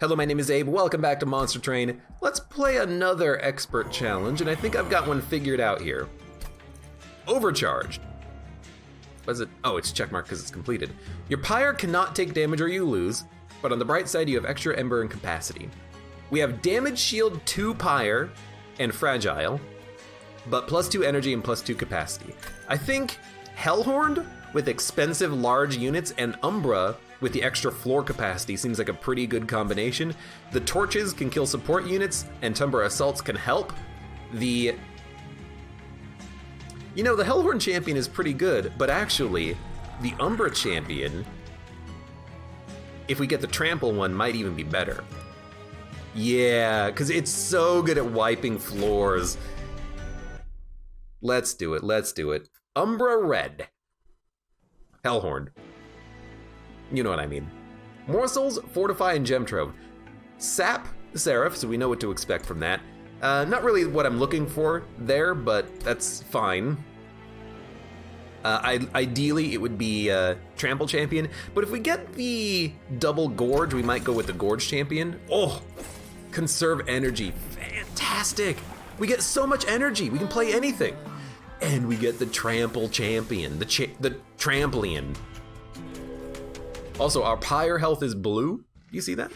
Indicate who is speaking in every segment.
Speaker 1: Hello, my name is Abe. Welcome back to Monster Train. Let's play another expert challenge, and I think I've got one figured out here. Overcharged. What is it? Oh, it's checkmark because it's completed. Your Pyre cannot take damage or you lose, but on the bright side, you have extra Ember and capacity. We have damage shield 2 Pyre and fragile, but +2 energy and +2 capacity. I think Hellhorned with expensive large units and Umbra with the extra floor capacity seems like a pretty good combination. The torches can kill support units and Tumber assaults can help. The Hellhorn champion is pretty good, but actually the Umbra champion, if we get the trample one, might even be better. Yeah, because it's so good at wiping floors. Let's do it. Umbra Red. Hellhorn. You know what I mean. Morsels, Fortify, and Gem Trove. Sap, Seraph, so we know what to expect from that. Not really what I'm looking for there, but that's fine. Ideally, it would be Trample Champion, but if we get the double Gorge, we might go with the Gorge Champion. Oh, Conserve Energy, fantastic! We get so much energy, we can play anything. And we get the Trample Champion, the Tramplian. Also, our Pyre health is blue. You see that?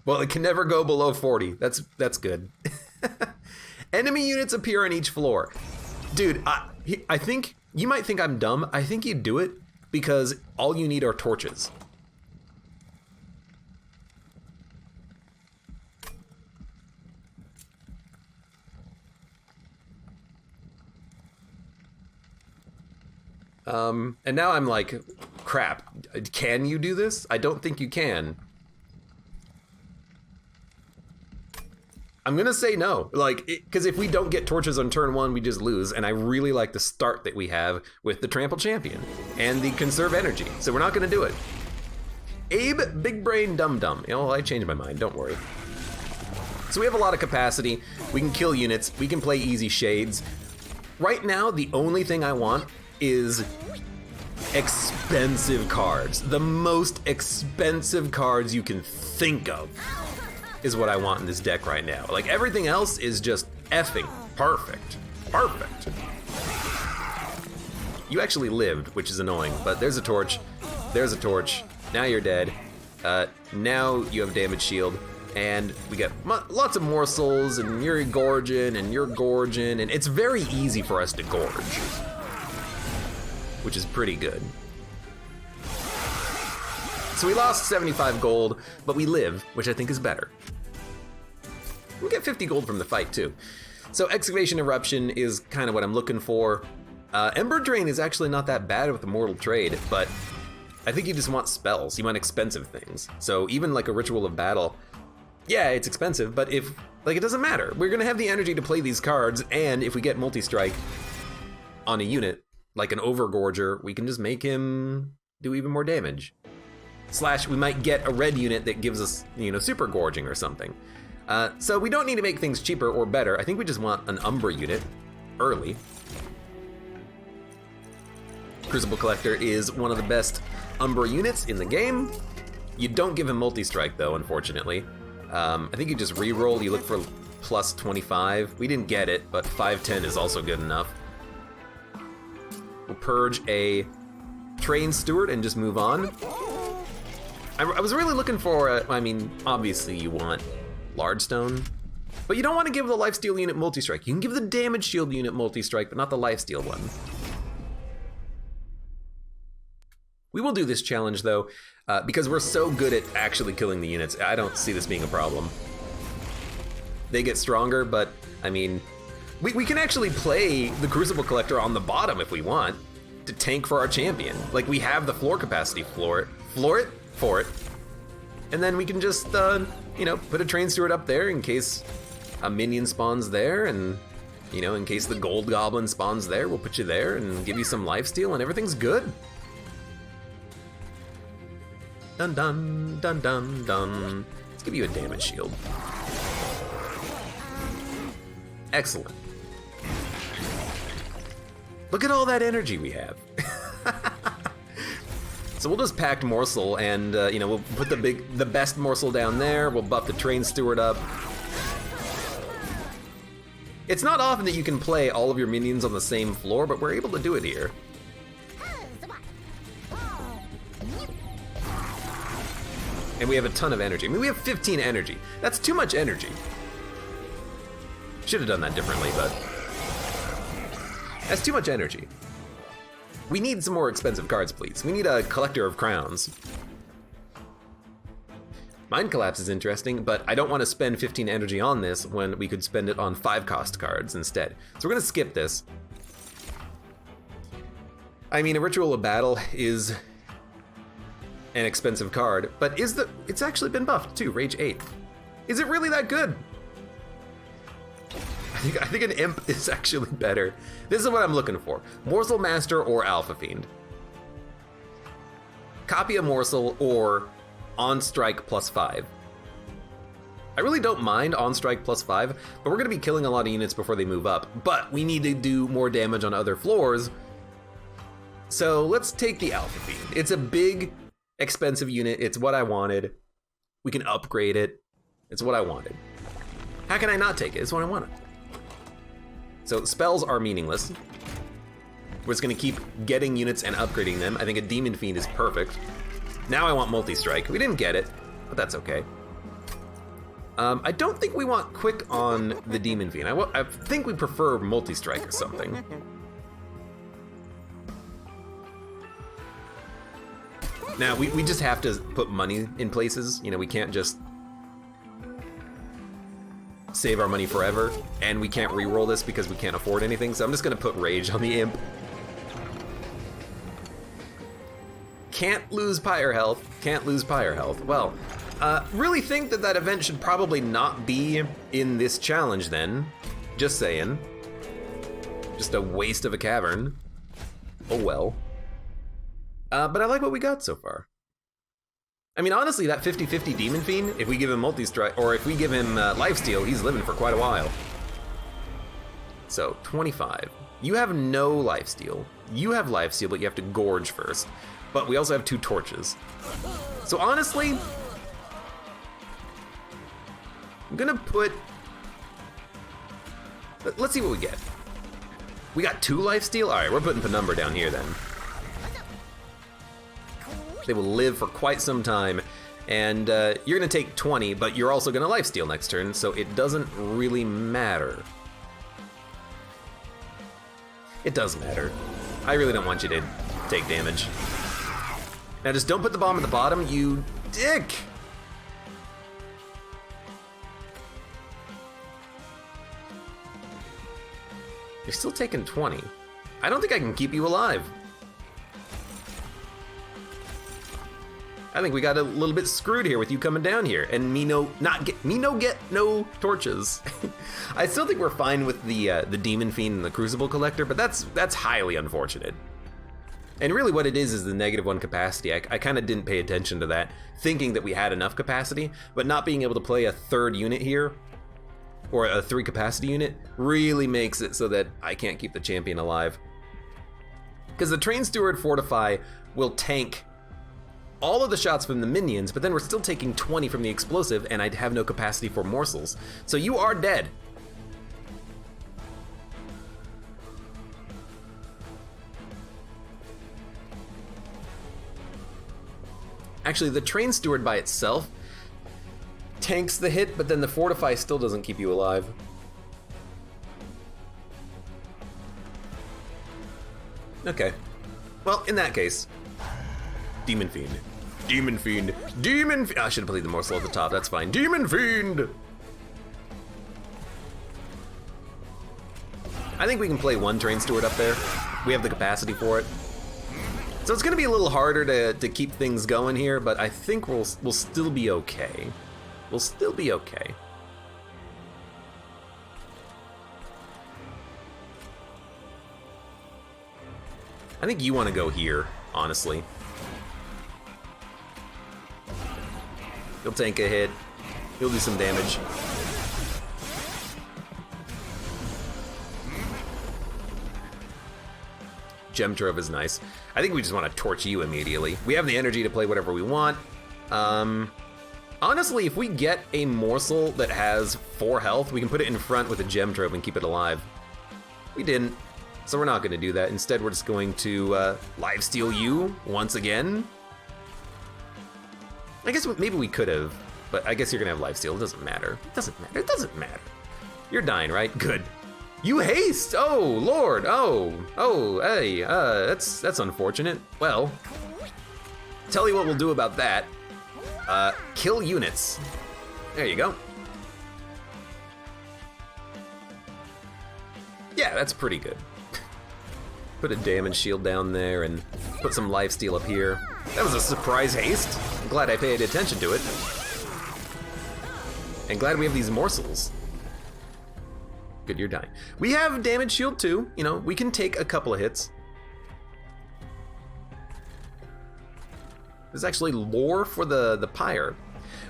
Speaker 1: Well, it can never go below 40. That's good. Enemy units appear on each floor. Dude, I think, you might think I'm dumb. I think you do it because all you need are torches. And now I'm like, crap, can you do this? I don't think you can. I'm gonna say no, because if we don't get torches on turn 1, we just lose, and I really like the start that we have with the Trample Champion and the Conserve Energy, so we're not gonna do it. Abe, Big Brain Dum Dum. I changed my mind, don't worry. So we have a lot of capacity, we can kill units, we can play easy shades. Right now, the only thing I want is expensive cards. The most expensive cards you can think of is what I want in this deck right now. Like, everything else is just effing perfect. Perfect. You actually lived, which is annoying, but there's a torch. There's a torch. Now you're dead. Now you have damage shield. And we get lots of morsels, and you're gorging, and you're gorging, and it's very easy for us to gorge, which is pretty good. So we lost 75 gold, but we live, which I think is better. We get 50 gold from the fight too. So Excavation Eruption is kind of what I'm looking for. Ember Drain is actually not that bad with Immortal Trade, but I think you just want spells. You want expensive things. So even like a Ritual of Battle, yeah, it's expensive, but it doesn't matter. We're gonna have the energy to play these cards, and if we get multi-strike on a unit, like an Overgorger, we can just make him do even more damage. Slash, we might get a red unit that gives us, super gorging or something. So we don't need to make things cheaper or better. I think we just want an Umbra unit early. Crucible Collector is one of the best Umbra units in the game. You don't give him multi-strike though, unfortunately. I think you just re-roll, you look for plus 25. We didn't get it, but 510 is also good enough. We'll purge a Train Steward and just move on. I was really looking for, obviously you want Large Stone, but you don't want to give the Lifesteal unit multi-strike. You can give the Damage Shield unit multi-strike, but not the Lifesteal one. We will do this challenge though, because we're so good at actually killing the units. I don't see this being a problem. They get stronger, but we can actually play the Crucible Collector on the bottom if we want to tank for our champion. Like, we have the floor capacity, floor it, and then we can just, put a Train Steward up there in case a minion spawns there, and, in case the Gold Goblin spawns there, we'll put you there and give you some lifesteal, and everything's good. Dun dun, dun dun dun. Let's give you a damage shield. Excellent. Look at all that energy we have. So we'll just Packed Morsel, and you know, we'll put the best morsel down there. We'll buff the Train Steward up. It's not often that you can play all of your minions on the same floor, but we're able to do it here. And we have a ton of energy. I mean, we have 15 energy. That's too much energy. Should have done that differently, but that's too much energy. We need some more expensive cards, please. We need a Collector of Crowns. Mind Collapse is interesting, but I don't want to spend 15 energy on this when we could spend it on 5-cost cards instead. So we're gonna skip this. I mean, a Ritual of Battle is an expensive card, but it's actually been buffed too, Rage 8. Is it really that good? I think an Imp is actually better. This is what I'm looking for. Morsel Master or Alpha Fiend. Copy a Morsel or On Strike +5. I really don't mind On Strike +5, but we're gonna be killing a lot of units before they move up, but we need to do more damage on other floors. So let's take the Alpha Fiend. It's a big, expensive unit. It's what I wanted. We can upgrade it. It's what I wanted. How can I not take it? It's what I wanted. So spells are meaningless. We're just gonna keep getting units and upgrading them. I think a Demon Fiend is perfect. Now I want Multi-Strike. We didn't get it, but that's okay. I don't think we want Quick on the Demon Fiend. I think we prefer Multi-Strike or something. Now, we just have to put money in places. You know, we can't just save our money forever, and we can't re-roll this because we can't afford anything, so I'm just gonna put Rage on the Imp. Can't lose Pyre health, can't lose Pyre health. Well, really think that event should probably not be in this challenge then. Just saying. Just a waste of a cavern. Oh well. But I like what we got so far. I mean, honestly, that 50-50 Demon Fiend, if we give him Multi-Strike, or if we give him Lifesteal, he's living for quite a while. So, 25. You have no Lifesteal. You have Lifesteal, but you have to Gorge first. But we also have 2 Torches. So honestly, I'm gonna put... Let's see what we get. We got 2 Lifesteal? Alright, we're putting Penumbra down here then. They will live for quite some time, and you're gonna take 20, but you're also gonna Lifesteal next turn, so it doesn't really matter. It does matter. I really don't want you to take damage. Now just don't put the bomb at the bottom, you dick! You're still taking 20. I don't think I can keep you alive. I think we got a little bit screwed here with you coming down here, and me no torches. I still think we're fine with the Demon Fiend and the Crucible Collector, but that's highly unfortunate. And really what it is the -1 capacity. I kind of didn't pay attention to that, thinking that we had enough capacity, but not being able to play a 3rd unit here, or a 3 capacity unit, really makes it so that I can't keep the champion alive. Because the Train Steward Fortify will tank all of the shots from the minions, but then we're still taking 20 from the explosive, and I'd have no capacity for morsels. So you are dead. Actually, the Train Steward by itself tanks the hit, but then the Fortify still doesn't keep you alive. Okay. Well, in that case, Demon Fiend. Demon Fiend. Demon Fiend. I should have played the morsel at the top. That's fine. Demon Fiend! I think we can play 1 Train Steward up there. We have the capacity for it. So it's gonna be a little harder to keep things going here, but I think we'll still be okay. We'll still be okay. I think you want to go here, honestly. He'll tank a hit. He'll do some damage. Gem Trove is nice. I think we just want to torch you immediately. We have the energy to play whatever we want. Honestly, if we get a morsel that has 4 health, we can put it in front with a Gem Trove and keep it alive. We didn't, so we're not going to do that. Instead, we're just going to lifesteal you once again. I guess maybe we could have, but I guess you're going to have lifesteal. It doesn't matter. It doesn't matter. It doesn't matter. You're dying, right? Good. You haste! Oh, Lord! Oh, hey, that's unfortunate. Well, tell you what we'll do about that. Kill units. There you go. Yeah, that's pretty good. Put a damage shield down there and put some lifesteal up here. That was a surprise haste. I'm glad I paid attention to it. And glad we have these morsels. Good, you're dying. We have damage shield too. You know, we can take a couple of hits. There's actually lore for the pyre.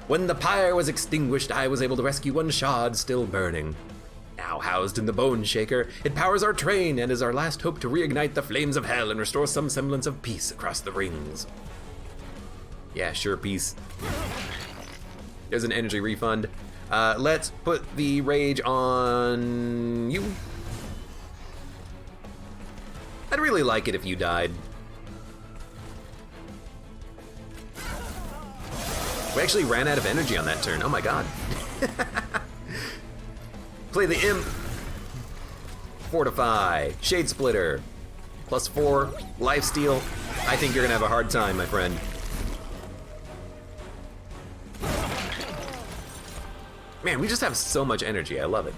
Speaker 1: When the pyre was extinguished, I was able to rescue one shard still burning. Now housed in the Bone Shaker, it powers our train and is our last hope to reignite the flames of hell and restore some semblance of peace across the rings. Yeah, sure, peace. There's an energy refund. Let's put the rage on you. I'd really like it if you died. We actually ran out of energy on that turn. Oh my god. Play the Imp. Fortify. Shade Splitter. +4. Lifesteal. I think you're gonna have a hard time, my friend. Man, we just have so much energy. I love it.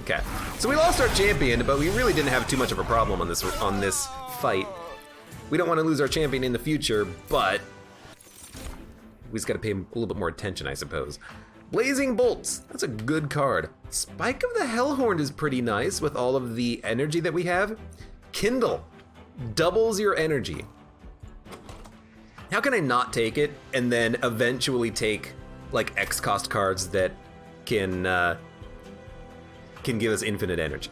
Speaker 1: Okay, so we lost our champion, but we really didn't have too much of a problem on this fight. We don't want to lose our champion in the future, but we just got to pay him a little bit more attention, I suppose. Blazing Bolts, that's a good card. Spike of the Hellhorn is pretty nice with all of the energy that we have. Kindle, doubles your energy. How can I not take it and then eventually take like X cost cards that can give us infinite energy?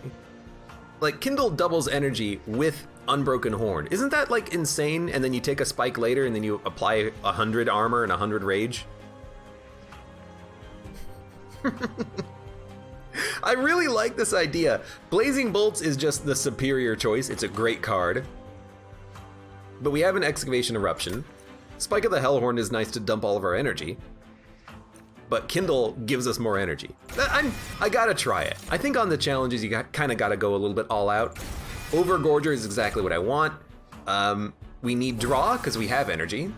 Speaker 1: Like Kindle doubles energy with Unbroken Horn. Isn't that like insane? And then you take a spike later and then you apply 100 armor and 100 rage. I really like this idea. Blazing Bolts is just the superior choice. It's a great card. But we have an Excavation Eruption. Spike of the Hellhorn is nice to dump all of our energy. But Kindle gives us more energy. I gotta try it. I think on the challenges you kind of gotta go a little bit all out. Overgorger is exactly what I want. We need draw because we have energy.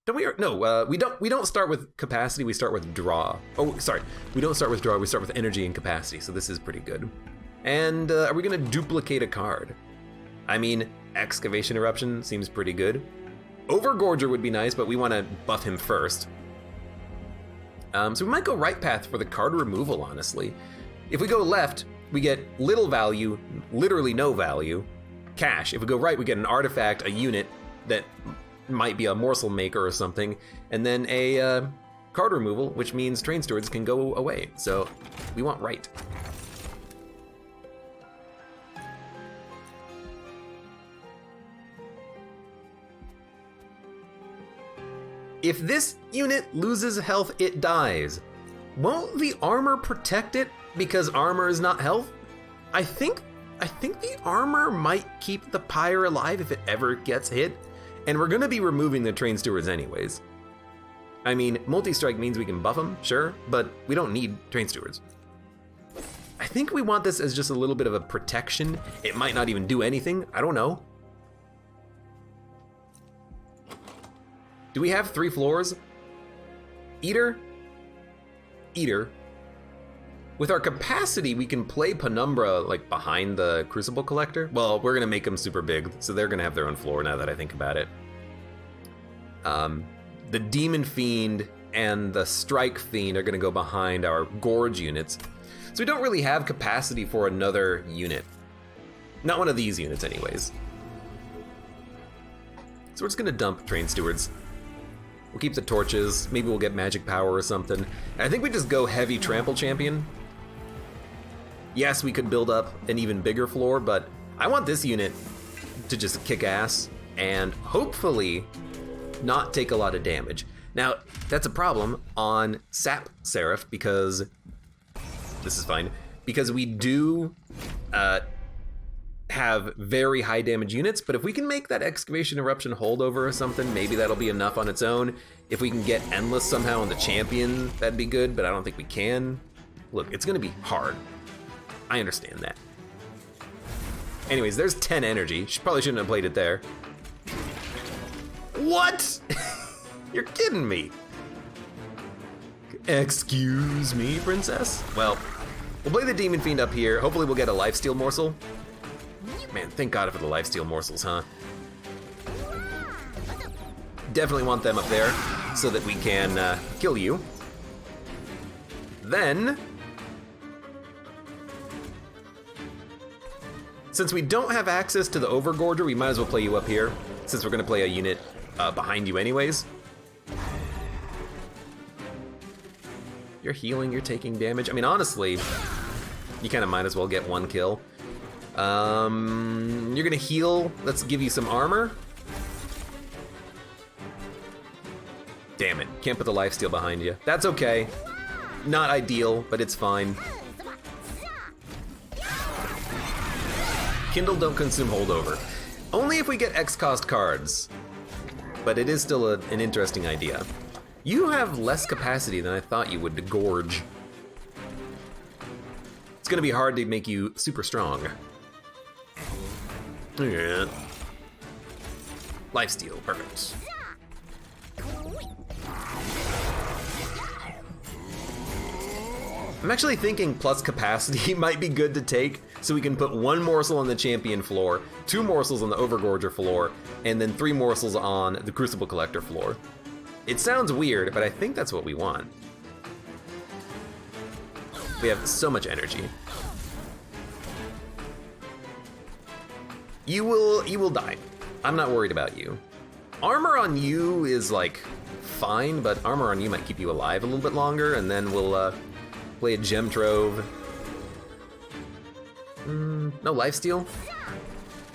Speaker 1: Don't we? No, we don't start with capacity. We start with draw. Oh, sorry. We don't start with draw. We start with energy and capacity. So this is pretty good. And are we gonna duplicate a card? I mean, Excavation Eruption seems pretty good. Overgorger would be nice, but we want to buff him first. So we might go right path for the card removal, honestly. If we go left, we get little value, literally no value, cash. If we go right, we get an artifact, a unit that might be a morsel maker or something, and then a card removal, which means train stewards can go away. So we want right. If this unit loses health, it dies. Won't the armor protect it because armor is not health? I think the armor might keep the pyre alive if it ever gets hit, and we're gonna be removing the train stewards anyways. I mean, multi-strike means we can buff them, sure, but we don't need train stewards. I think we want this as just a little bit of a protection. It might not even do anything, I don't know. Do we have 3 floors? Eater? Eater. With our capacity, we can play Penumbra like behind the Crucible Collector. Well, we're gonna make them super big, so they're gonna have their own floor now that I think about it. The Demon Fiend and the Strike Fiend are gonna go behind our Gorge units. So we don't really have capacity for another unit. Not one of these units anyways. So we're just gonna dump Train Stewards. We'll keep the torches, maybe we'll get magic power or something. And I think we just go heavy trample champion. Yes, we could build up an even bigger floor, but I want this unit to just kick ass and hopefully not take a lot of damage. Now, that's a problem on Sap Seraph because, this is fine, because we do have very high damage units, but if we can make that Excavation Eruption holdover or something, maybe that'll be enough on its own. If we can get Endless somehow on the champion, that'd be good, but I don't think we can. Look, it's gonna be hard. I understand that. Anyways, there's 10 energy. She probably shouldn't have played it there. What? You're kidding me. Excuse me, princess? Well, we'll play the Demon Fiend up here. Hopefully we'll get a lifesteal morsel. Man, thank God for the lifesteal morsels, huh? Definitely want them up there so that we can kill you. Then, since we don't have access to the Overgorger, we might as well play you up here, since we're gonna play a unit behind you anyways. You're healing, you're taking damage. I mean, honestly, you kind of might as well get one kill. You're gonna heal. Let's give you some armor. Damn it, can't put the lifesteal behind you. That's okay. Not ideal, but it's fine. Kindle don't consume holdover. Only if we get X cost cards. But it is still an interesting idea. You have less capacity than I thought you would to gorge. It's gonna be hard to make you super strong. Yeah. Lifesteal, perfect. I'm actually thinking plus capacity might be good to take, so we can put one morsel on the champion floor, 2 morsels on the Overgorger floor, and then 3 morsels on the Crucible Collector floor. It sounds weird, but I think that's what we want. We have so much energy. You will die. I'm not worried about you. Armor on you is like fine, but armor on you might keep you alive a little bit longer, and then we'll play a Gem Trove. No lifesteal?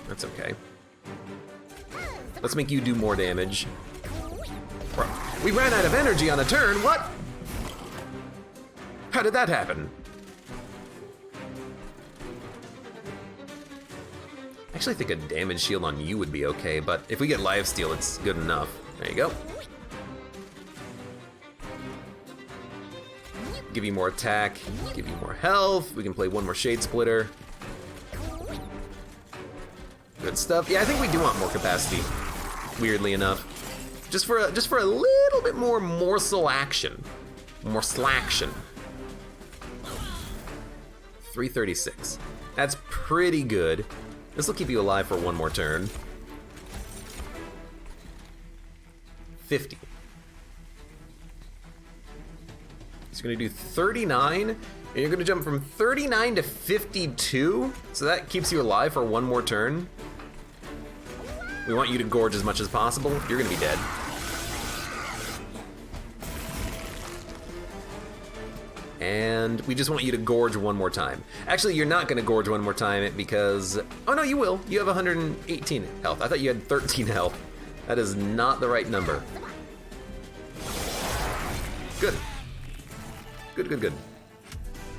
Speaker 1: That's okay. Let's make you do more damage. We ran out of energy on a turn, what? How did that happen? I actually think a damage shield on you would be okay, but if we get lifesteal, it's good enough. There you go. Give you more attack, give you more health. We can play one more Shade Splitter. Good stuff. Yeah, I think we do want more capacity, weirdly enough. Just for a little bit more morsel action. Morsel action. 336. That's pretty good. This will keep you alive for one more turn. 50. It's gonna do 39, and you're gonna jump from 39 to 52, so that keeps you alive for one more turn. We want you to gorge as much as possible. You're gonna be dead. And we just want you to gorge one more time. Actually, you're not gonna gorge one more time because, oh no, you will. You have 118 health. I thought you had 13 health. That is not the right number. Good. Good.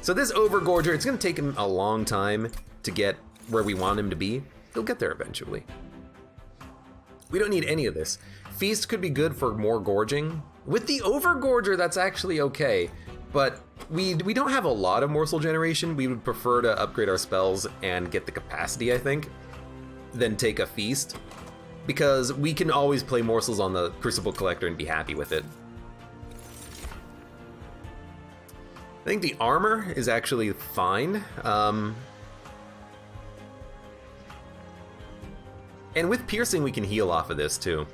Speaker 1: So this Overgorger, it's gonna take him a long time to get where we want him to be. He'll get there eventually. We don't need any of this. Feast could be good for more gorging. With the Overgorger, that's actually okay, but we don't have a lot of morsel generation. We would prefer to upgrade our spells and get the capacity, I think, than take a Feast, because we can always play morsels on the Crucible Collector and be happy with it. I think the armor is actually fine. And with piercing, we can heal off of this too.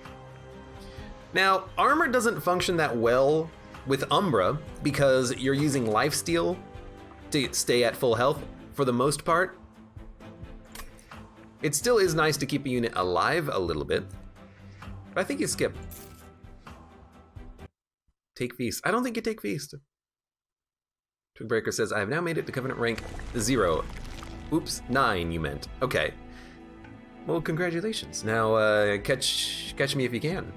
Speaker 1: Now, armor doesn't function that well with Umbra because you're using lifesteal to stay at full health for the most part. It still is nice to keep a unit alive a little bit, but I think you skip. Take Feast. I don't think you take Feast. Twigbreaker says, I have now made it to Covenant rank 0. Oops, 9 you meant. Okay. Well, congratulations. Now, catch me if you can.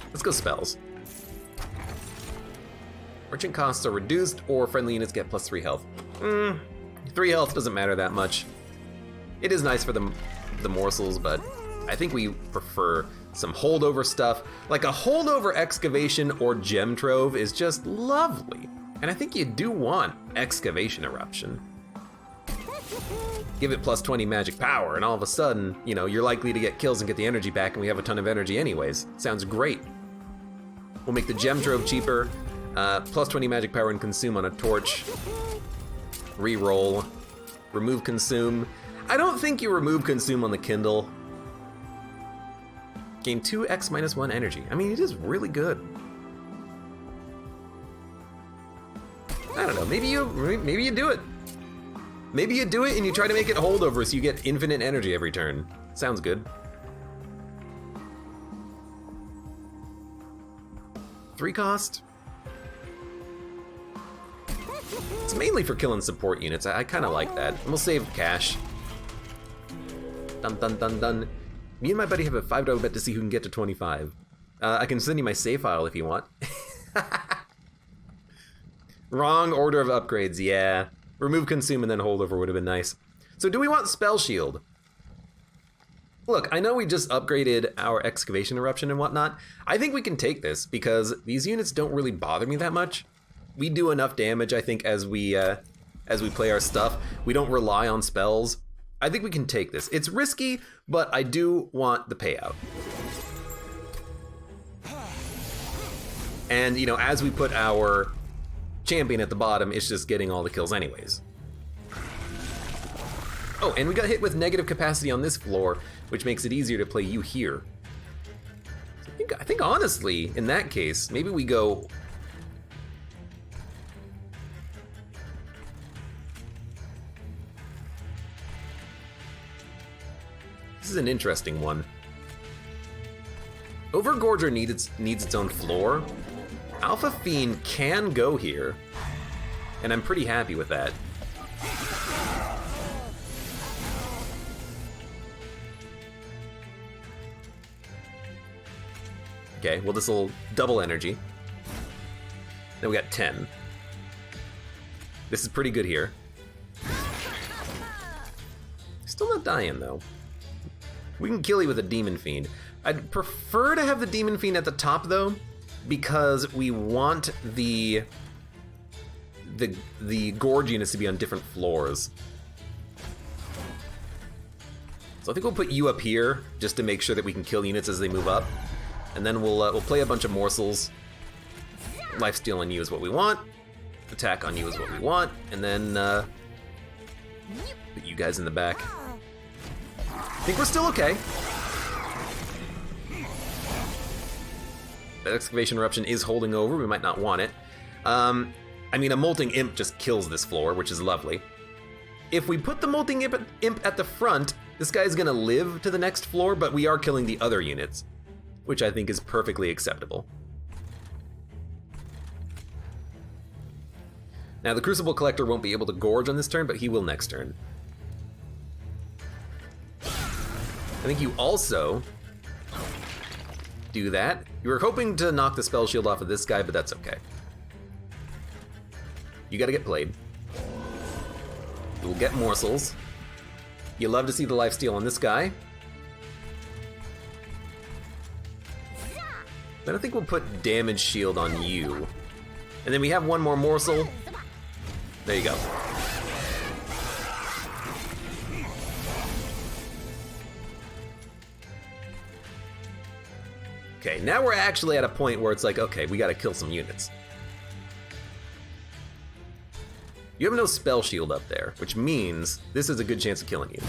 Speaker 1: Let's go spells. Merchant costs are reduced, or friendly units get plus 3 health. 3 health doesn't matter that much. It is nice for the morsels, but I think we prefer some holdover stuff. Like a holdover excavation or gem trove is just lovely. And I think you do want excavation eruption. Give it plus 20 magic power, and all of a sudden, you know, you're likely to get kills and get the energy back, and we have a ton of energy anyways. Sounds great. We'll make the gem trove cheaper. Plus 20 magic power and consume on a torch. Reroll. Remove consume. I don't think you remove consume on the Kindle. Gain 2x minus 1 energy. I mean, it is really good. I don't know, maybe you do it. Maybe you do it and you try to make it holdover so you get infinite energy every turn. Sounds good. 3 cost. It's mainly for killing support units. I kind of like that. And we'll save cash. Dun dun dun dun. Me and my buddy have a $5 bet to see who can get to 25. I can send you my save file if you want. Wrong order of upgrades, yeah. Remove consume and then holdover would have been nice. So do we want spell shield? Look, I know we just upgraded our excavation eruption and whatnot. I think we can take this because these units don't really bother me that much. We do enough damage, I think, as we play our stuff. We don't rely on spells. I think we can take this. It's risky, but I do want the payout. And, you know, as we put our champion at the bottom, it's just getting all the kills anyways. Oh, and we got hit with negative capacity on this floor, which makes it easier to play you here. So I think honestly, in that case, maybe we go... This is an interesting one. Overgorger needs its own floor. Alpha Fiend can go here, and I'm pretty happy with that. Okay, well, this will double energy. Then we got 10. This is pretty good here. Still not dying, though. We can kill you with a Demon Fiend. I'd prefer to have the Demon Fiend at the top, though, because we want the Gorge units to be on different floors. So I think we'll put you up here, just to make sure that we can kill units as they move up. And then we'll play a bunch of morsels. Lifesteal on you is what we want. Attack on you is what we want. And then put you guys in the back. I think we're still okay. That excavation eruption is holding over. We might not want it. I mean, a molting imp just kills this floor, which is lovely. If we put the molting imp at the front, this guy's gonna live to the next floor, but we are killing the other units, which I think is perfectly acceptable. Now, the Crucible Collector won't be able to gorge on this turn, but he will next turn. I think you also do that. You were hoping to knock the spell shield off of this guy, but that's okay. You gotta get played. You'll get morsels. You love to see the lifesteal on this guy. Then I think we'll put damage shield on you. And then we have one more morsel. There you go. Okay, now we're actually at a point where it's like, okay, we gotta kill some units. You have no spell shield up there, which means this is a good chance of killing you.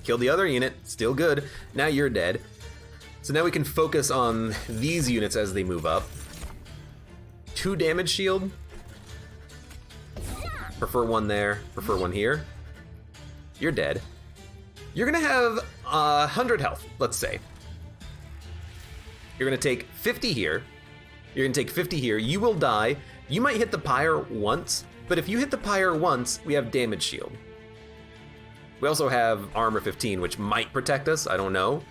Speaker 1: Kill the other unit, still good. Now you're dead. So now we can focus on these units as they move up. 2 damage shield. Prefer one there, prefer one here. You're dead. You're gonna have 100 health, let's say. You're gonna take 50 here. You're gonna take 50 here. You will die. You might hit the Pyre once, but if you hit the Pyre once, we have damage shield. We also have armor 15, which might protect us, I don't know.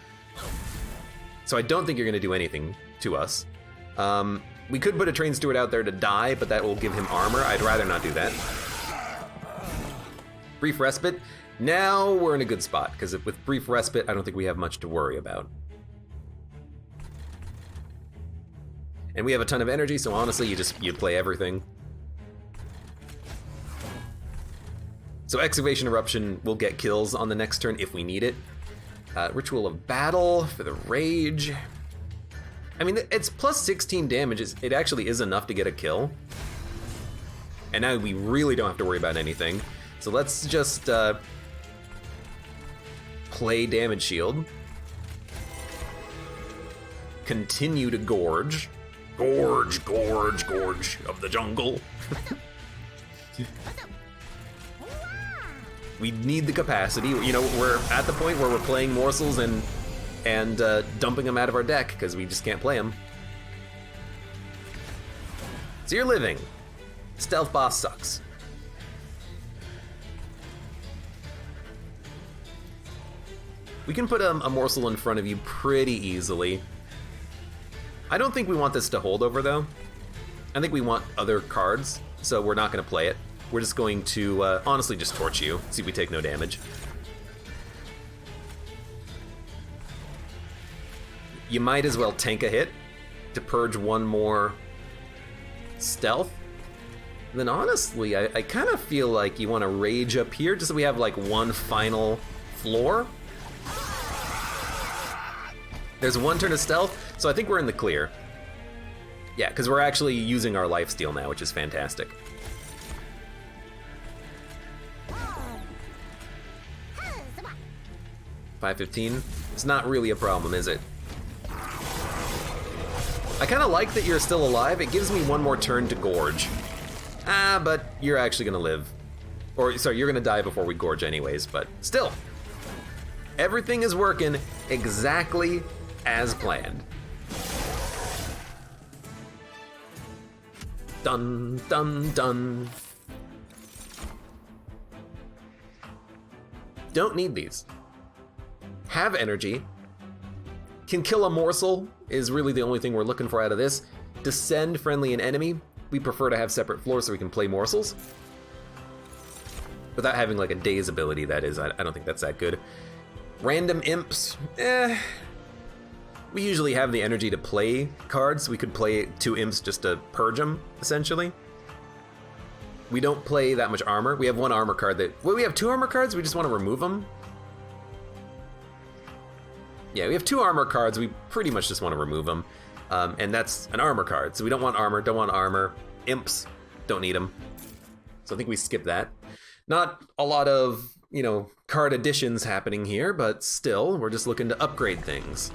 Speaker 1: So I don't think you're gonna do anything to us. We could put a train steward out there to die, but that will give him armor. I'd rather not do that. Brief respite. Now we're in a good spot, because with brief respite, I don't think we have much to worry about. And we have a ton of energy, so honestly, you play everything. So Excavation Eruption will get kills on the next turn if we need it. Ritual of Battle for the Rage. I mean, it's plus 16 damage. It actually is enough to get a kill. And now we really don't have to worry about anything. So let's just play Damage Shield. Continue to Gorge. Gorge, gorge, gorge of the jungle. We need the capacity. You know, we're at the point where we're playing morsels and dumping them out of our deck because we just can't play them. So you're living. Stealth boss sucks. We can put a morsel in front of you pretty easily. I don't think we want this to hold over though. I think we want other cards, so we're not gonna play it. We're just going to honestly just torch you, see if we take no damage. You might as well tank a hit to purge one more stealth. And then honestly, I kind of feel like you want to rage up here just so we have like one final floor. There's one turn of stealth, so I think we're in the clear. Yeah, because we're actually using our lifesteal now, which is fantastic. $5.15? It's not really a problem, is it? I kind of like that you're still alive. It gives me one more turn to gorge. But you're actually gonna live. Or, sorry, you're gonna die before we gorge anyways, but still. Everything is working exactly as planned. Dun, dun, dun. Don't need these. Have energy. Can kill a morsel is really the only thing we're looking for out of this. Descend friendly and enemy. We prefer to have separate floors so we can play morsels. Without having like a daze ability, that is. I don't think that's that good. Random imps. We usually have the energy to play cards. We could play 2 imps just to purge them, essentially. We don't play that much armor. We have 1 armor card that... Well, we have 2 armor cards, we just want to remove them. Yeah, we have 2 armor cards, we pretty much just want to remove them. And that's an armor card, so we don't want armor, don't want armor. Imps, don't need them. So I think we skip that. Not a lot of, you know, card additions happening here, but still, we're just looking to upgrade things.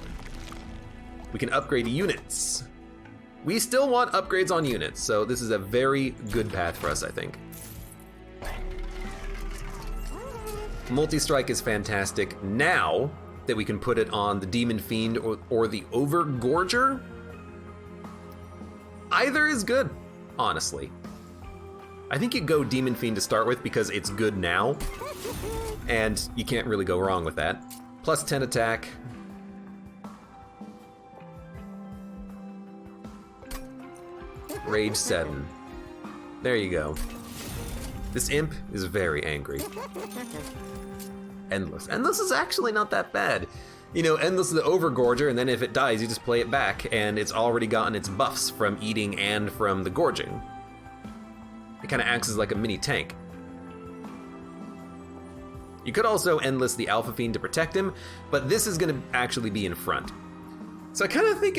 Speaker 1: We can upgrade units. We still want upgrades on units, so this is a very good path for us, I think. Multi-strike is fantastic now that we can put it on the Demon Fiend or the Overgorger. Either is good, honestly. I think you go Demon Fiend to start with because it's good now, and you can't really go wrong with that. Plus 10 attack. Rage 7. There you go. This imp is very angry. Endless. Endless is actually not that bad. You know, Endless is the Overgorger, and then if it dies, you just play it back, and it's already gotten its buffs from eating and from the gorging. It kind of acts as like a mini tank. You could also Endless the Alpha Fiend to protect him, but this is going to actually be in front. So I kind of think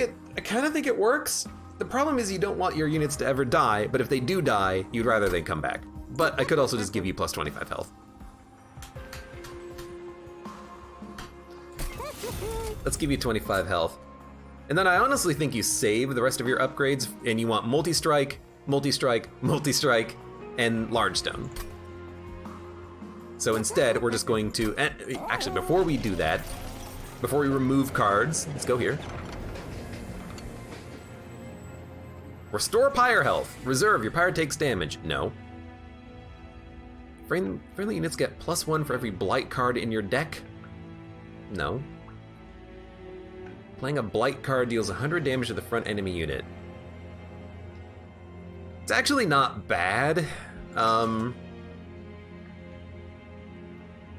Speaker 1: it works. The problem is you don't want your units to ever die, but if they do die, you'd rather they come back. But I could also just give you plus 25 health. Let's give you 25 health. And then I honestly think you save the rest of your upgrades and you want multi-strike, multi-strike, multi-strike, and large stone. So instead, we're just going to, actually before we do that, before we remove cards, let's go here. Restore Pyre health. Reserve, your Pyre takes damage. No. Friendly units get +1 for every Blight card in your deck. No. Playing a Blight card deals 100 damage to the front enemy unit. It's actually not bad.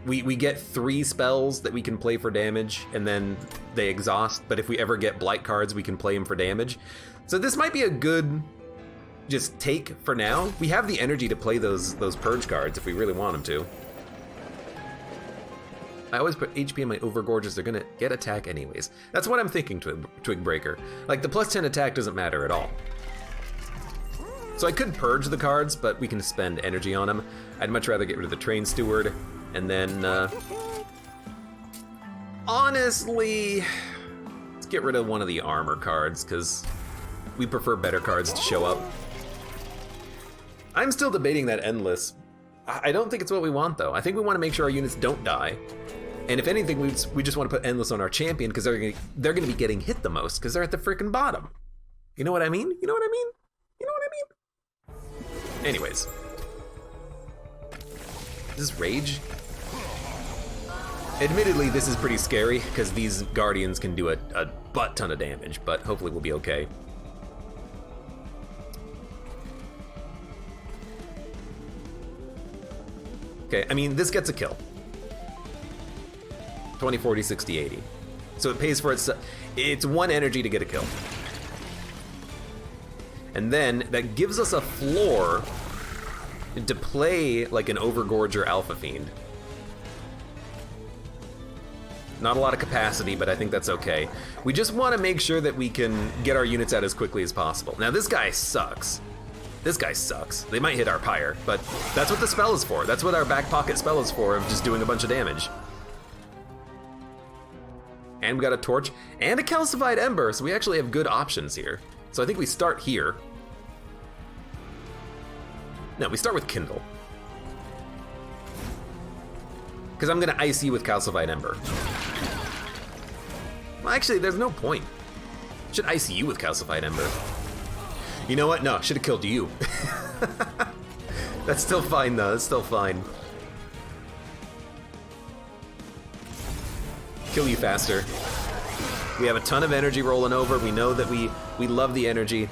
Speaker 1: We get 3 spells that we can play for damage, and then they exhaust, but if we ever get Blight cards, we can play them for damage. So this might be a good just take for now. We have the energy to play those Purge cards if we really want them to. I always put HP in my Overgorges, they're gonna get attack anyways. That's what I'm thinking, Twig Breaker. Like, the +10 attack doesn't matter at all. So I could purge the cards, but we can spend energy on them. I'd much rather get rid of the Train Steward, and then, honestly, let's get rid of one of the armor cards, because we prefer better cards to show up. I'm still debating that Endless. I don't think it's what we want, though. I think we want to make sure our units don't die. And if anything, we just want to put Endless on our champion, because they're gonna be getting hit the most, because they're at the freaking bottom. You know what I mean? You know what I mean? You know what I mean? Anyways. Is this Rage? Admittedly, this is pretty scary, because these Guardians can do a butt ton of damage, but hopefully we'll be okay. Okay, I mean, this gets a kill. 20, 40, 60, 80. So it pays for itself. It's 1 energy to get a kill. And then that gives us a floor to play like an Overgorger Alpha Fiend. Not a lot of capacity, but I think that's okay. We just want to make sure that we can get our units out as quickly as possible. Now this guy sucks. This guy sucks. They might hit our Pyre, but that's what the spell is for. That's what our back pocket spell is for, of just doing a bunch of damage. And we got a Torch and a Calcified Ember, so we actually have good options here. So I think we start here. No, we start with Kindle. Because I'm gonna ice you with Calcified Ember. Well, actually, there's no point. Should ice you with Calcified Ember. You know what? No, should have killed you. That's still fine, though. That's still fine. Kill you faster. We have a ton of energy rolling over. We know that we love the energy.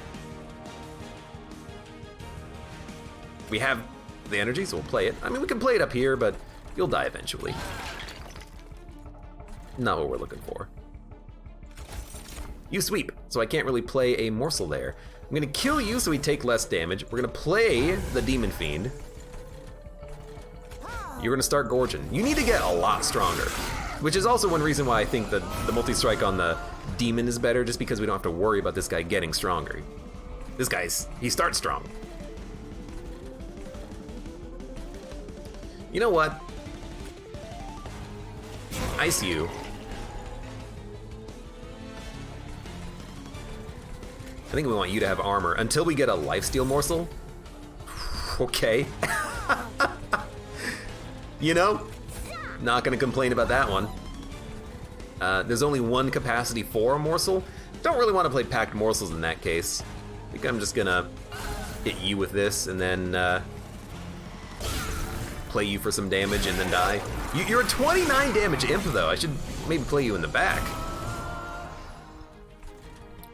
Speaker 1: We have the energy, so we'll play it. I mean, we can play it up here, but you'll die eventually. Not what we're looking for. You sweep, so I can't really play a morsel there. I'm gonna kill you so we take less damage. We're gonna play the Demon Fiend. You're gonna start gorging. You need to get a lot stronger, which is also one reason why I think that the multi-strike on the Demon is better, just because we don't have to worry about this guy getting stronger. This guy's, he starts strong. You know what? Ice you. I think we want you to have armor until we get a lifesteal morsel. Okay. You know, not gonna complain about that one. There's only 1 capacity for a morsel. Don't really want to play packed morsels in that case. I think I'm just gonna hit you with this and then play you for some damage and then die. You're a 29 damage imp though. I should maybe play you in the back.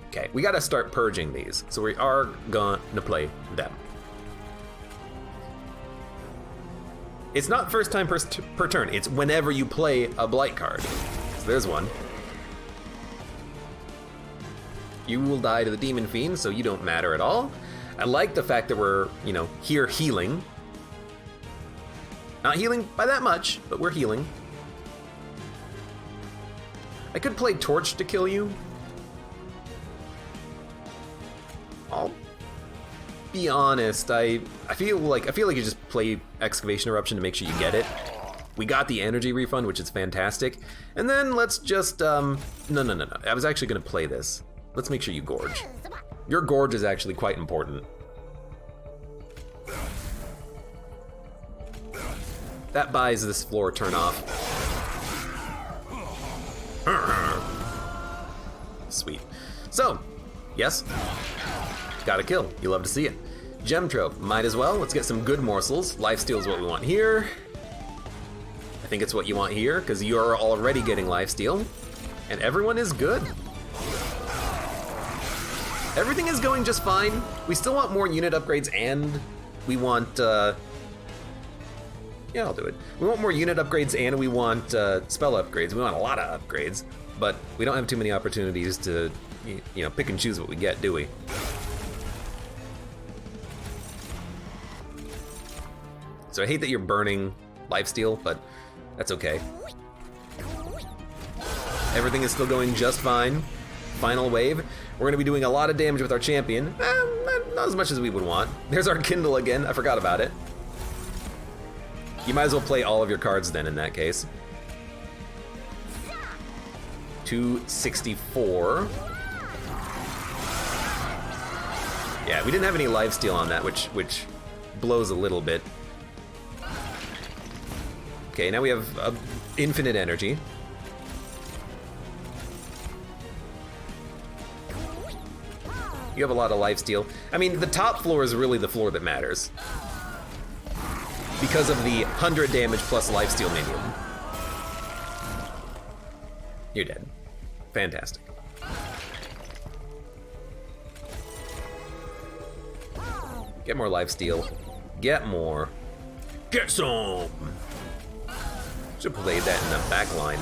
Speaker 1: Okay, we gotta start purging these, so we are gonna play them. It's not first time per turn, it's whenever you play a Blight card. So there's one. You will die to the Demon Fiend, so you don't matter at all. I like the fact that we're, you know, here healing. Not healing by that much, but we're healing. I could play Torch to kill you. I'll be honest, I feel like you just play Excavation Eruption to make sure you get it. We got the energy refund, which is fantastic. And then let's just, no. I was actually gonna play this. Let's make sure you gorge. Your gorge is actually quite important. That buys this floor turn off. Sweet. So, yes? Got a kill. You love to see it. Gem Trove. Might as well. Let's get some good morsels. Lifesteal is what we want here. I think it's what you want here, because you're already getting lifesteal. And everyone is good. Everything is going just fine. We still want more unit upgrades, and we want... yeah, I'll do it. We want more unit upgrades, and we want spell upgrades. We want a lot of upgrades, but we don't have too many opportunities to, you know, pick and choose what we get, do we? So I hate that you're burning lifesteal, but that's okay. Everything is still going just fine. Final wave. We're gonna be doing a lot of damage with our champion. Not as much as we would want. There's our Kindle again, I forgot about it. You might as well play all of your cards then in that case. 264. Yeah, we didn't have any lifesteal on that, which blows a little bit. Okay, now we have infinite energy. You have a lot of lifesteal. I mean, the top floor is really the floor that matters, because of the 100 damage plus lifesteal minion. You're dead. Fantastic. Get more lifesteal. Get more. Get some! Should have played that in the back line.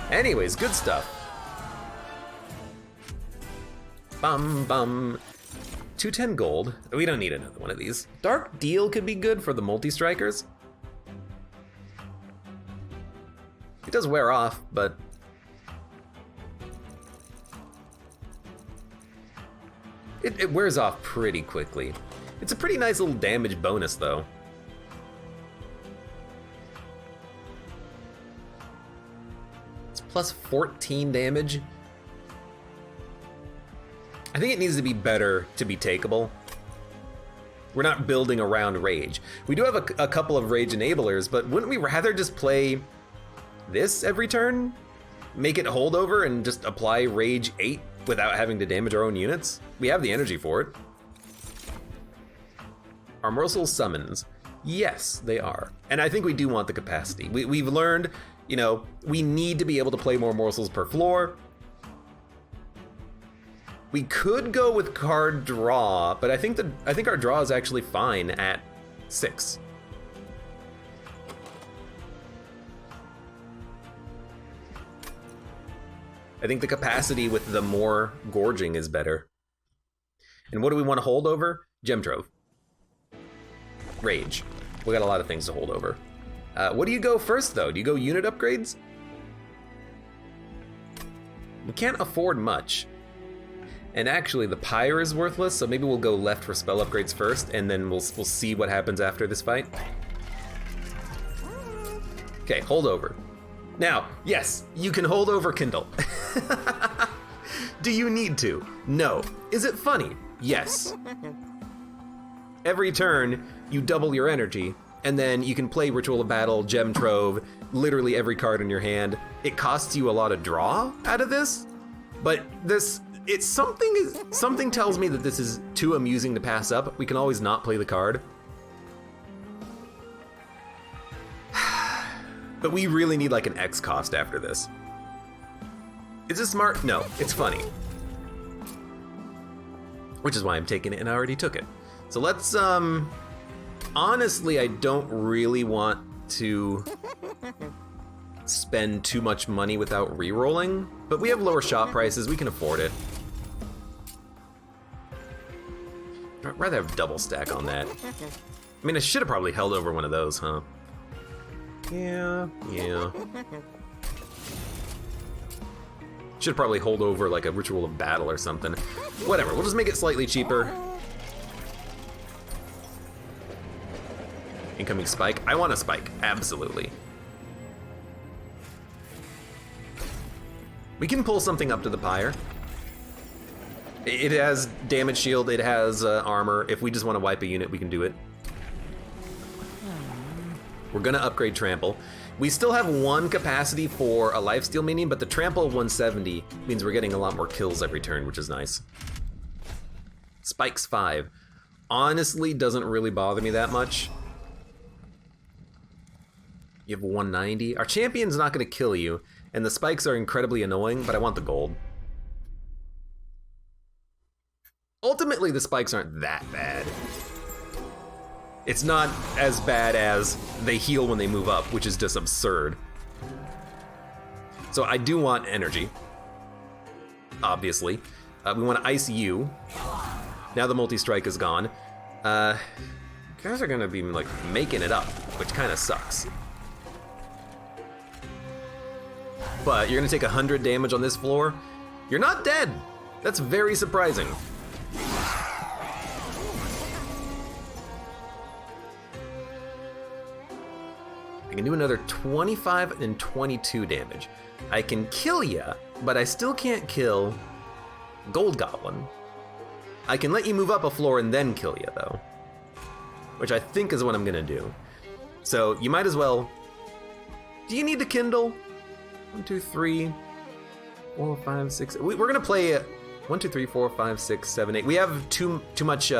Speaker 1: Anyways, good stuff. Bum bum. 210 gold. We don't need another one of these. Dark Deal could be good for the multi-strikers. It does wear off, but... It wears off pretty quickly. It's a pretty nice little damage bonus, though. It's plus 14 damage. I think it needs to be better to be takeable. We're not building around rage. We do have a couple of rage enablers, but wouldn't we rather just play this every turn? Make it holdover and just apply rage 8 without having to damage our own units? We have the energy for it. Are morsel summons? Yes, they are. And I think we do want the capacity. We've learned, you know, we need to be able to play more morsels per floor. We could go with card draw, but I think our draw is actually fine at 6. I think the capacity with the more gorging is better. And what do we want to hold over? Gem Trove. Rage. We got a lot of things to hold over. What do you go first, though? Do you go unit upgrades? We can't afford much. And actually, the Pyre is worthless, so maybe we'll go left for spell upgrades first, and then we'll see what happens after this fight. Okay, hold over. Now, yes, you can hold over Kindle. Do you need to? No. Is it funny? Yes. Every turn, you double your energy, and then you can play Ritual of Battle, Gem Trove, literally every card in your hand. It costs you a lot of draw out of this, but something tells me that this is too amusing to pass up. We can always not play the card. But we really need like an X cost after this. Is it smart? No, it's funny. Which is why I'm taking it, and I already took it. So let's, honestly, I don't really want to spend too much money without re-rolling, but we have lower shop prices, we can afford it. I'd rather have double stack on that. I mean, I should have probably held over one of those, huh? Yeah. Should probably hold over like a Ritual of Battle or something. Whatever, we'll just make it slightly cheaper. Incoming spike. I want a spike, absolutely. We can pull something up to the Pyre. It has damage shield, it has armor. If we just want to wipe a unit, we can do it. We're gonna upgrade Trample. We still have one capacity for a lifesteal minion, but the Trample 170 means we're getting a lot more kills every turn, which is nice. Spikes 5. Honestly, doesn't really bother me that much. You have 190. Our champion's not gonna kill you, and the spikes are incredibly annoying, but I want the gold. Ultimately, the spikes aren't that bad. It's not as bad as they heal when they move up, which is just absurd. So I do want energy, obviously. We want to ice you. Now the multi-strike is gone. Guys are gonna be like making it up, which kind of sucks. But you're gonna take 100 damage on this floor. You're not dead. That's very surprising. I can do another 25 and 22 damage. I can kill ya, but I still can't kill Gold Goblin. I can let you move up a floor and then kill ya though, which I think is what I'm gonna do. So you might as well. Do you need to kindle? 1, 2, 3, 4, 5, 6. We're gonna play 1, 2, 3, 4, 5, 6, 7, 8. We have too much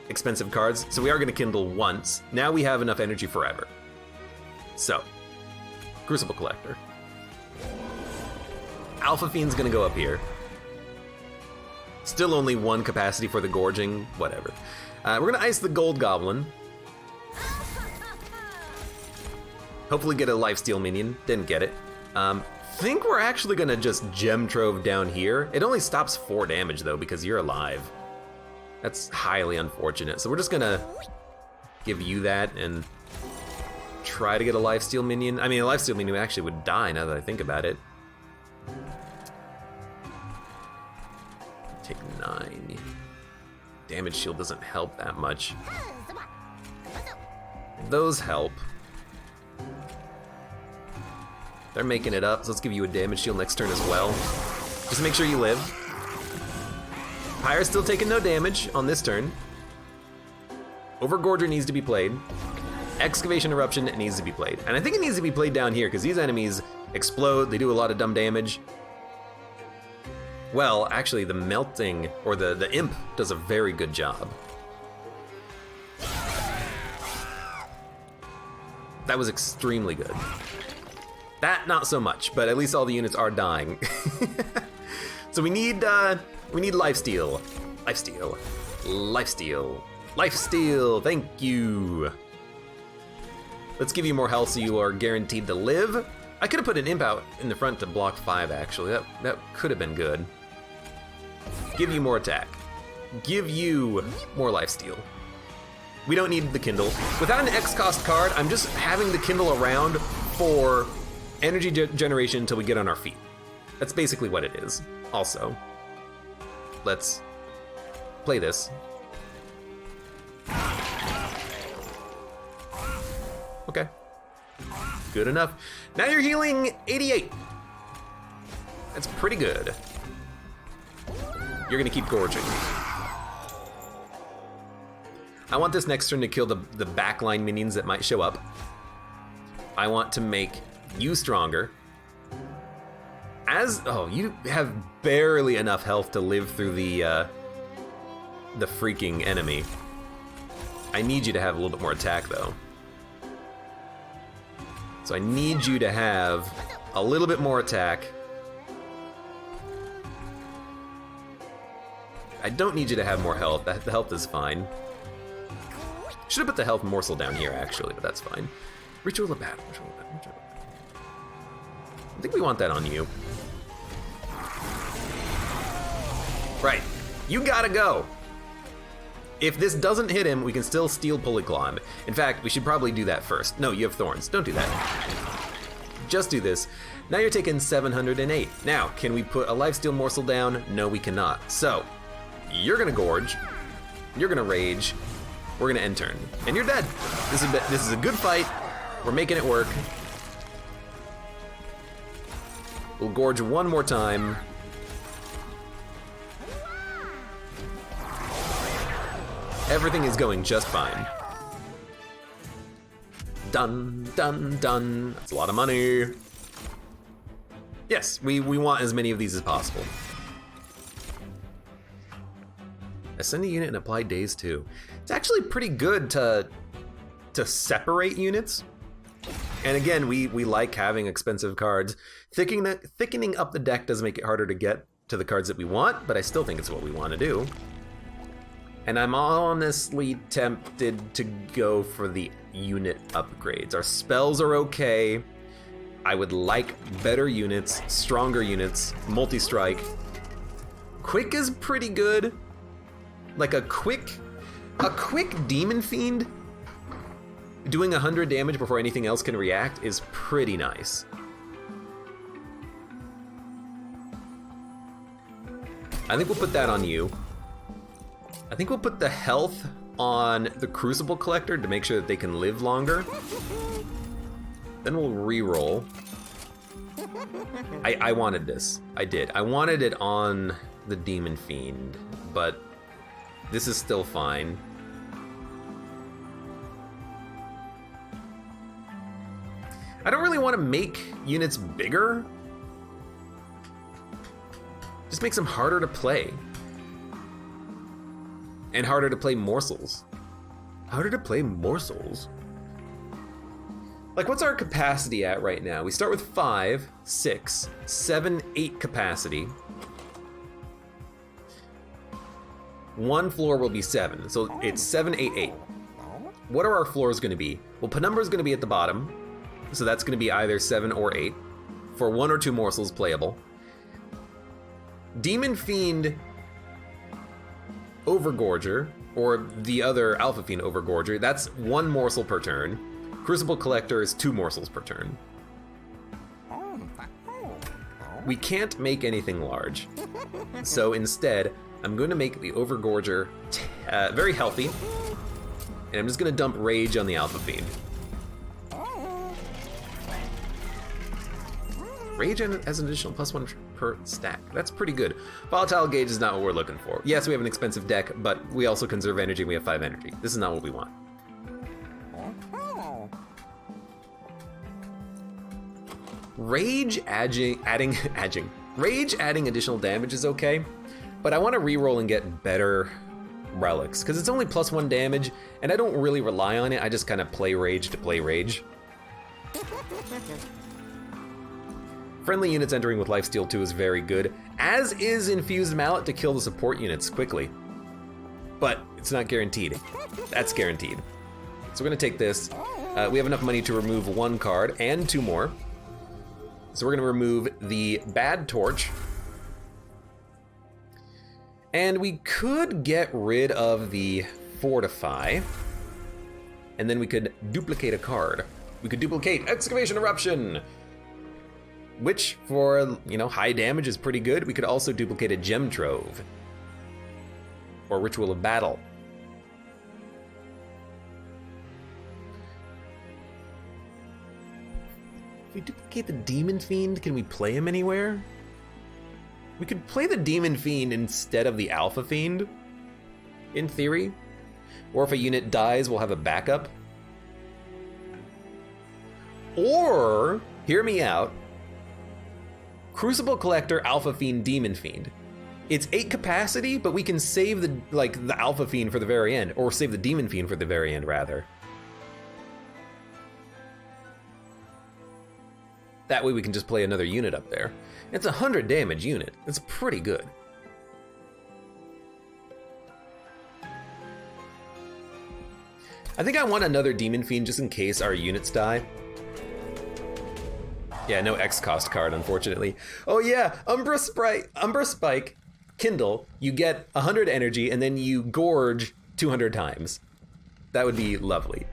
Speaker 1: expensive cards, so we are gonna kindle once. Now we have enough energy forever. So, Crucible Collector. Alpha Fiend's gonna go up here. Still only 1 capacity for the gorging, whatever. We're gonna ice the Gold Goblin. Hopefully get a lifesteal minion, didn't get it. Think we're actually gonna just Gem Trove down here. It only stops 4 damage though because you're alive. That's highly unfortunate. So we're just gonna give you that and try to get a lifesteal minion. I mean, a lifesteal minion actually would die now that I think about it. Take 9. Damage shield doesn't help that much. Those help. They're making it up, so let's give you a damage shield next turn as well. Just make sure you live. Pyre's still taking no damage on this turn. Overgorger needs to be played. Excavation Eruption needs to be played. And I think it needs to be played down here because these enemies explode, they do a lot of dumb damage. Well, actually the melting, or the imp does a very good job. That was extremely good. That, not so much, but at least all the units are dying. So we need lifesteal. Lifesteal. Lifesteal. Lifesteal, thank you. Let's give you more health so you are guaranteed to live. I could have put an imp out in the front to block 5 actually. That could have been good. Give you more attack. Give you more lifesteal. We don't need the Kindle. Without an X cost card, I'm just having the Kindle around for energy generation until we get on our feet. That's basically what it is. Also, let's play this. Okay, good enough. Now you're healing 88. That's pretty good. You're gonna keep gorging. I want this next turn to kill the backline minions that might show up. I want to make you stronger. You have barely enough health to live through the freaking enemy. I need you to have a little bit more attack though. So I need you to have a little bit more attack. I don't need you to have more health. The health is fine. Should have put the health morsel down here actually, but that's fine. Ritual of Battle. I think we want that on you. Right, you gotta go. If this doesn't hit him, we can still steal Pulley Claw him. In fact, we should probably do that first. No, you have thorns, don't do that. Just do this. Now you're taking 708. Now, can we put a lifesteal morsel down? No, we cannot. So, you're gonna gorge, you're gonna rage, we're gonna end turn, and you're dead. This is a good fight. We're making it work. We'll gorge one more time. Everything is going just fine. Done, done, done. That's a lot of money. Yes, we want as many of these as possible. Ascend a unit and apply daze too. It's actually pretty good to separate units. And again, we like having expensive cards. Thickening up the deck does make it harder to get to the cards that we want, but I still think it's what we want to do. And I'm honestly tempted to go for the unit upgrades. Our spells are okay. I would like better units, stronger units, multi-strike. Quick is pretty good. Like a quick Demon Fiend doing 100 damage before anything else can react is pretty nice. I think we'll put that on you. I think we'll put the health on the Crucible Collector to make sure that they can live longer. Then we'll re-roll. I wanted this. I did. I wanted it on the Demon Fiend, but this is still fine. I don't really want to make units bigger. Just makes them harder to play. And harder to play morsels. Harder to play morsels? Like, what's our capacity at right now? We start with 5, 6, 7, 8 capacity. One floor will be 7, so it's 7, 8, 8. What are our floors going to be? Well, Penumbra is going to be at the bottom, so that's going to be either 7 or 8 for 1 or 2 morsels playable. Demon Fiend Overgorger, or the other Alpha Fiend Overgorger, that's 1 morsel per turn. Crucible Collector is 2 morsels per turn. We can't make anything large, so instead, I'm going to make the Overgorger very healthy, and I'm just going to dump Rage on the Alpha Fiend. Rage has an additional +1 per stack. That's pretty good. Volatile Gauge is not what we're looking for. Yes, we have an expensive deck, but we also conserve energy and we have 5 energy. This is not what we want. Rage adding additional damage is okay, but I want to reroll and get better relics, because it's only +1 damage, and I don't really rely on it. I just kind of play Rage to play Rage. Friendly units entering with Lifesteal 2 is very good, as is Infused Mallet to kill the support units quickly. But it's not guaranteed. That's guaranteed. So we're gonna take this. We have enough money to remove 1 card and 2 more. So we're gonna remove the Bad Torch. And we could get rid of the Fortify. And then we could duplicate a card. We could duplicate Excavation Eruption, which for, high damage is pretty good. We could also duplicate a Gem Trove or Ritual of Battle. If we duplicate the Demon Fiend, can we play him anywhere? We could play the Demon Fiend instead of the Alpha Fiend, in theory. Or if a unit dies, we'll have a backup. Or, hear me out, Crucible Collector, Alpha Fiend, Demon Fiend. It's 8 capacity, but we can save the Alpha Fiend for the very end, or save the Demon Fiend for the very end, rather. That way we can just play another unit up there. It's a 100 damage unit. It's pretty good. I think I want another Demon Fiend just in case our units die. Yeah, no X-cost card, unfortunately. Oh yeah, Umbra Spike, Kindle, you get 100 energy and then you gorge 200 times. That would be lovely.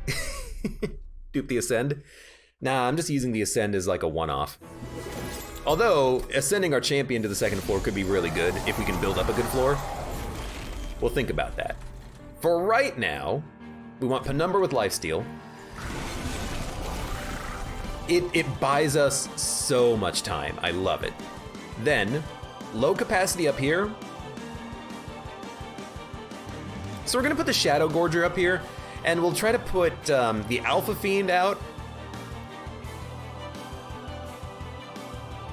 Speaker 1: Dupe the Ascend? Nah, I'm just using the Ascend as like a one-off. Although, ascending our champion to the 2nd floor could be really good if we can build up a good floor. We'll think about that. For right now, we want Penumbra with Lifesteal. It buys us so much time. I love it. Then, low capacity up here. So we're gonna put the Shadow Gorger up here, and we'll try to put the Alpha Fiend out.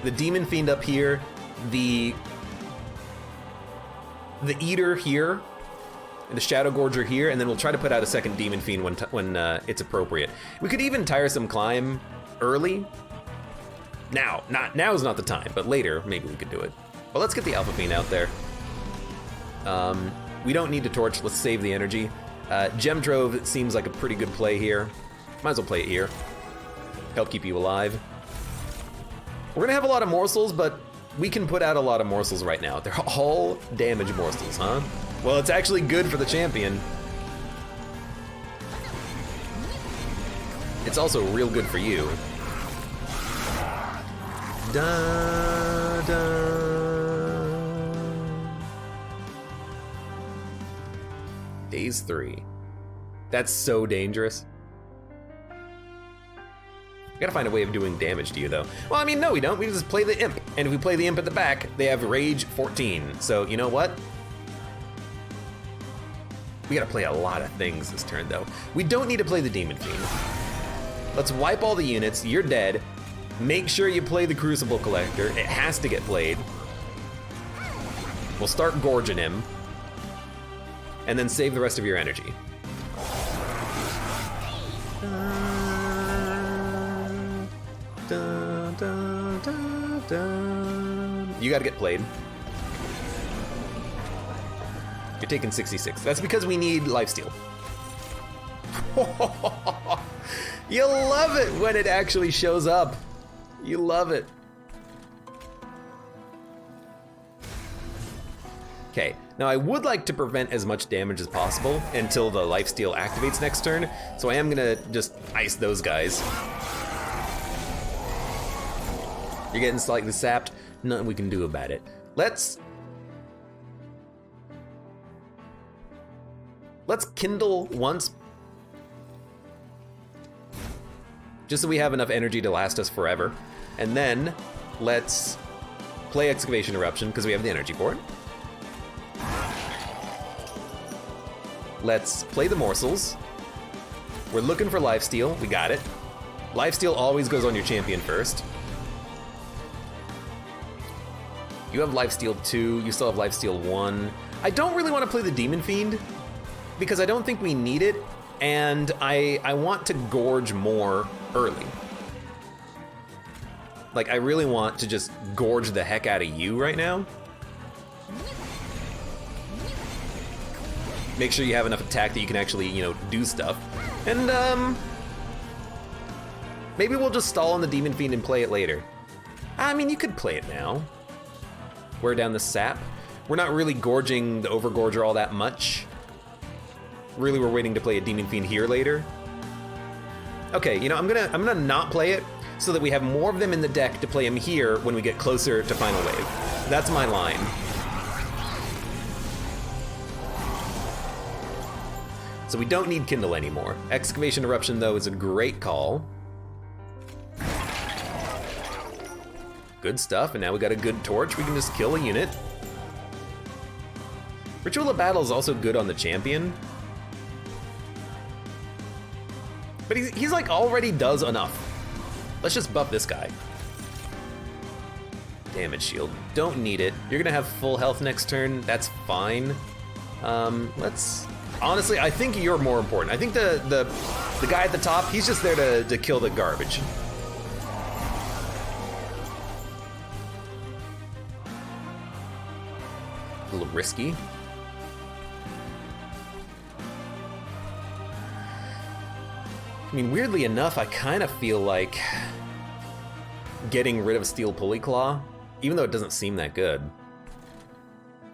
Speaker 1: The Demon Fiend up here. The Eater here. and the Shadow Gorger here, and then we'll try to put out a second Demon Fiend when it's appropriate. We could even Tiresome Climb early. Now is not the time, but later maybe we could do it. But let's get the Alpha Fiend out there. We don't need to torch, let's save the energy. Gem Trove seems like a pretty good play here. Might as well play it here. Help keep you alive. We're gonna have a lot of morsels, but we can put out a lot of morsels right now. They're all damage morsels, huh? Well, it's actually good for the champion. It's also real good for you. Da, da. Days 3. That's so dangerous. We gotta find a way of doing damage to you, though. Well, I mean, no, we don't. We just play the Imp. And if we play the Imp at the back, they have Rage 14. So, you know what? We gotta play a lot of things this turn, though. We don't need to play the Demon Fiend. Let's wipe all the units. You're dead. Make sure you play the Crucible Collector. It has to get played. We'll start gorging him. And then save the rest of your energy. You gotta get played. You're taking 66. That's because we need lifesteal. You love it when it actually shows up. You love it. Okay, now I would like to prevent as much damage as possible until the lifesteal activates next turn, so I am gonna just ice those guys. You're getting slightly sapped, nothing we can do about it. Let's kindle once, just so we have enough energy to last us forever. And then let's play Excavation Eruption because we have the energy for it. Let's play the morsels. We're looking for lifesteal, we got it. Lifesteal always goes on your champion first. You have lifesteal 2, you still have lifesteal 1. I don't really want to play the Demon Fiend because I don't think we need it, and I want to gorge more early. Like, I really want to just gorge the heck out of you right now. Make sure you have enough attack that you can actually, you know, do stuff. And, maybe we'll just stall on the Demon Fiend and play it later. I mean, you could play it now. Wear down the sap. We're not really gorging the Overgorger all that much. Really, we're waiting to play a Demon Fiend here later. Okay, you know, I'm gonna not play it so that we have more of them in the deck to play him here when we get closer to Final Wave. That's my line. So we don't need Kindle anymore. Excavation Eruption, though, is a great call. Good stuff, and now we got a good torch. We can just kill a unit. Ritual of Battle is also good on the champion. But he's like already does enough. Let's just buff this guy. Damage shield, don't need it. You're gonna have full health next turn, that's fine. Honestly, I think you're more important. I think the guy at the top, he's just there to kill the garbage. A little risky. I mean, weirdly enough, I kind of feel like getting rid of Steel Pulley Claw, even though it doesn't seem that good.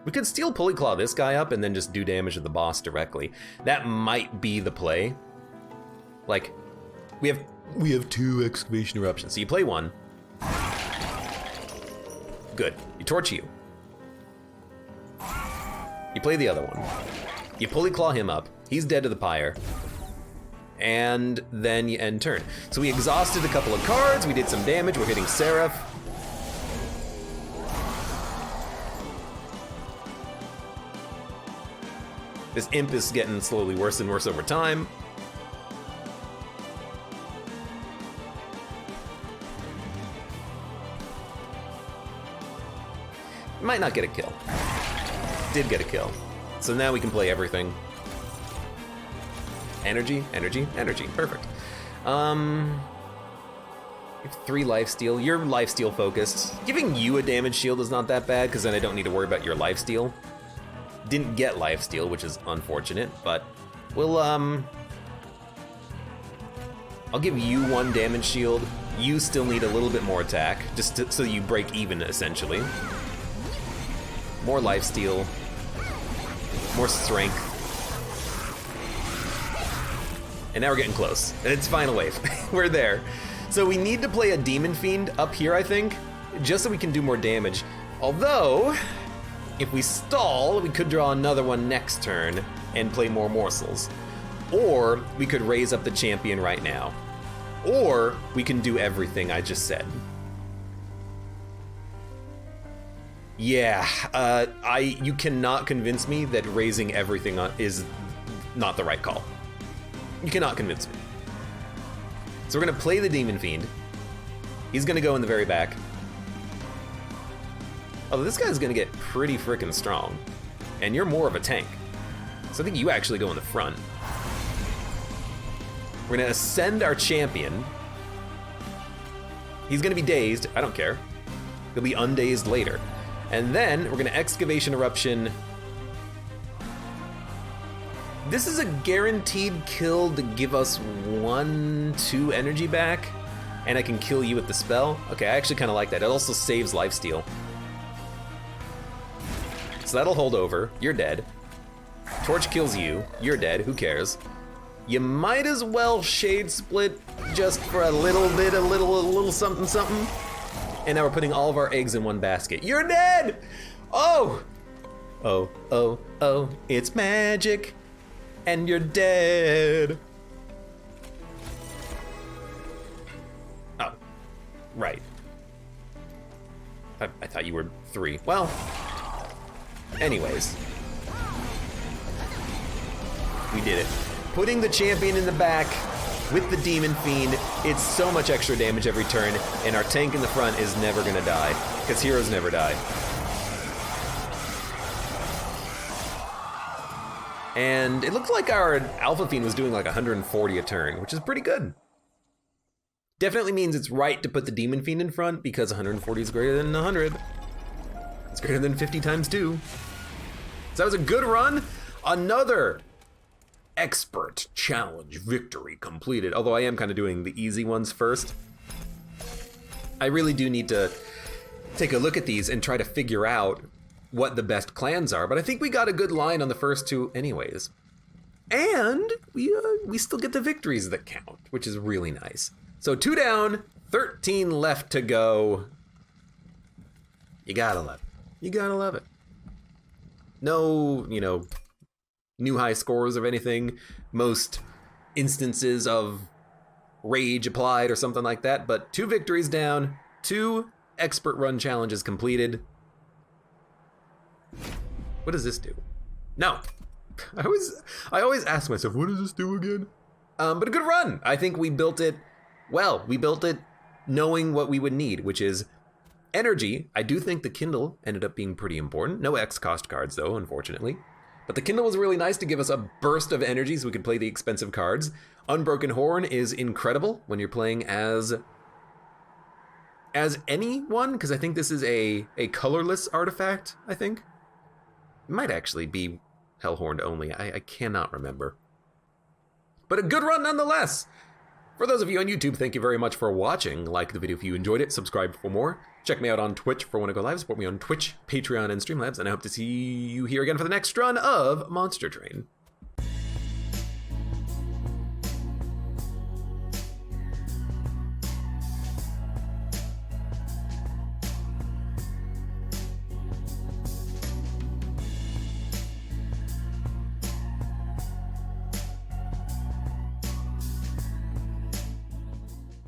Speaker 1: We could Steel Pulley Claw this guy up and then just do damage to the boss directly. That might be the play. Like, we have 2 Excavation Eruptions, so you play 1. Good, you torch you. You play the other one. You Pulley Claw him up, he's dead to the Pyre. And then you end turn. So we exhausted a couple of cards, we did some damage, we're hitting Seraph. This Imp is getting slowly worse and worse over time. Might not get a kill. Did get a kill. So now we can play everything. Energy, energy, energy. Perfect. You have 3 lifesteal. You're lifesteal focused. Giving you a damage shield is not that bad, because then I don't need to worry about your lifesteal. Didn't get lifesteal, which is unfortunate, but we'll, I'll give you 1 damage shield. You still need a little bit more attack, just so you break even, essentially. More lifesteal. More strength. And now we're getting close. And it's final wave. We're there. So we need to play a Demon Fiend up here, I think, just so we can do more damage. Although, if we stall, we could draw another one next turn and play more morsels. Or we could raise up the champion right now. Or we can do everything I just said. Yeah, you cannot convince me that raising everything is not the right call. You cannot convince me. So we're gonna play the Demon Fiend. He's gonna go in the very back. Although this guy's gonna get pretty freaking strong. And you're more of a tank. So I think you actually go in the front. We're gonna ascend our champion. He's gonna be dazed, I don't care. He'll be undazed later. And then we're gonna Excavation Eruption. This is a guaranteed kill to give us 1-2 energy back, and I can kill you with the spell. Okay, I actually kind of like that. It also saves lifesteal. So that'll hold over. You're dead. Torch kills you. You're dead. Who cares? You might as well Shade Split just for a little bit, a little something, something. And now we're putting all of our eggs in one basket. You're dead! Oh! Oh, oh, oh, it's magic. And you're dead. Oh, right. I thought you were 3. Well, anyways. We did it. Putting the champion in the back with the Demon Fiend, it's so much extra damage every turn, and our tank in the front is never gonna die, because heroes never die. And it looked like our Alpha Fiend was doing like 140 a turn, which is pretty good. Definitely means it's right to put the Demon Fiend in front, because 140 is greater than 100. It's greater than 50 times 2. So that was a good run. Another expert challenge victory completed. Although I am kind of doing the easy ones first. I really do need to take a look at these and try to figure out what the best clans are, but I think we got a good line on the first 2 anyways. And we still get the victories that count, which is really nice. So 2 down, 13 left to go. You gotta love it. You gotta love it. No, new high scores of anything. Most instances of rage applied or something like that, but 2 victories down, 2 expert run challenges completed. What does this do? No. I always ask myself, what does this do again? But a good run. I think we built it well. We built it knowing what we would need, which is energy. I do think the Kindle ended up being pretty important. No X cost cards though, unfortunately. But the Kindle was really nice to give us a burst of energy so we could play the expensive cards. Unbroken Horn is incredible when you're playing as anyone, because I think this is a colorless artifact, I think. It might actually be Hellhorned only. I cannot remember. But a good run nonetheless. For those of you on YouTube, thank you very much for watching. Like the video if you enjoyed it. Subscribe for more. Check me out on Twitch for when I go live. Support me on Twitch, Patreon, and Streamlabs. And I hope to see you here again for the next run of Monster Train.